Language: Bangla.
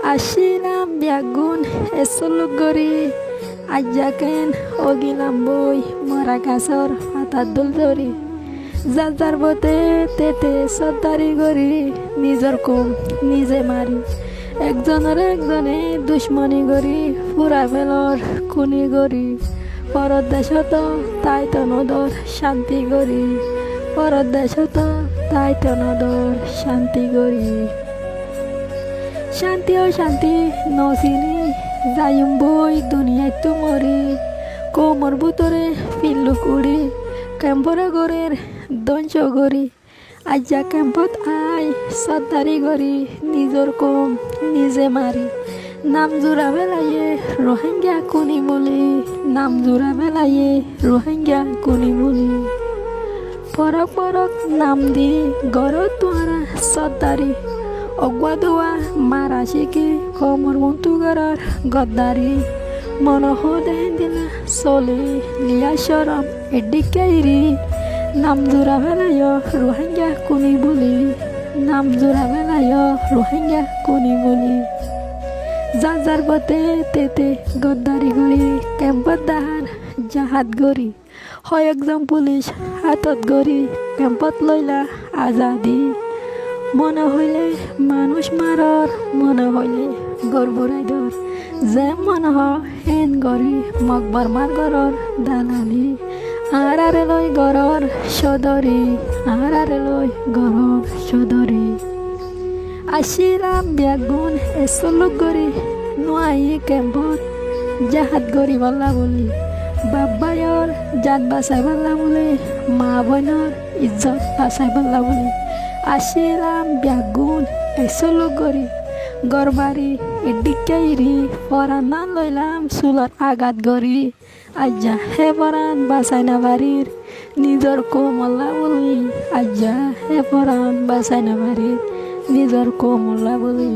Ashiram biagun esuluk gori ajaken ogilam boy marakasor atadul dori যার বতে তেতে সর্দারি গরি নিজর কম নিজে মারি একজনে দুশ্মনী গরি ফুরা ফেলর খুনি গরি পরত দেশত তাই তো নদর শান্তি গরি পরত দেশত তাই তো নদর শান্তি গরি শান্তি ও শান্তি নচিনি যাইম বই দুনিয়ায় তুমরি কোমর ভিতরে পিল্লু কুড়ি কেম্পরে গরের দঞ্চ গরি আজ্জা কেম্পত আই সর্দারি গরি নিজর কম নিজে মারি নাম জোড়া বেলাইয়ে রোহিঙ্গা কুনি বলি নাম জোড়া বেলাইয়ে রোহিঙ্গা কুনি বলি পরক পরক নাম দি গর তোয়ারা সর্দারি অগুয়া দোয়া মারা শিখি কমর মন্তু গরার গদ্দারি মনহদে দিলা চলি লিয়া সরম এডিকেইরি নাম জোড়া বেলায় রোহিঙ্গা কুনি বলি নাম জোড়া বেলায় রোহিঙ্গা কুনি বলি যার বতে তেতে গদ্দারি গরি কেম্পত দাহার জাহাত গরি হয় একজন পুলিশ হাতত গরি কেম্পত লইলা আজাদি মনে হইলে মানুষ মারর মনে হইলে গর্বরাই দর যে মনে হেন গরি মকবর মার গরর দালালি আরে লই গরর সদরি আরে লই গরর সদরি আশিরাম বিয়াগুন এসলুক গরি নোয়াই কেম্পত জাহাত গরি বল্লা বলি বাবায়র জাত বাসাই বল্লা বলি মা বোনের ইজ্জত বাসাই বল্লা বলি আশিরাম বিয়াগুন এসলুক গরি গরবারি এডিকেইরি পরান না লইলাম চুলত আঘাত গরি আজ্জা হে পরান বাসাই না বাড়ির নিজর কোমল্লা বলি আজ্জা হে পরান বাসাই না বাড়ির নিজর কোমল্লা বলি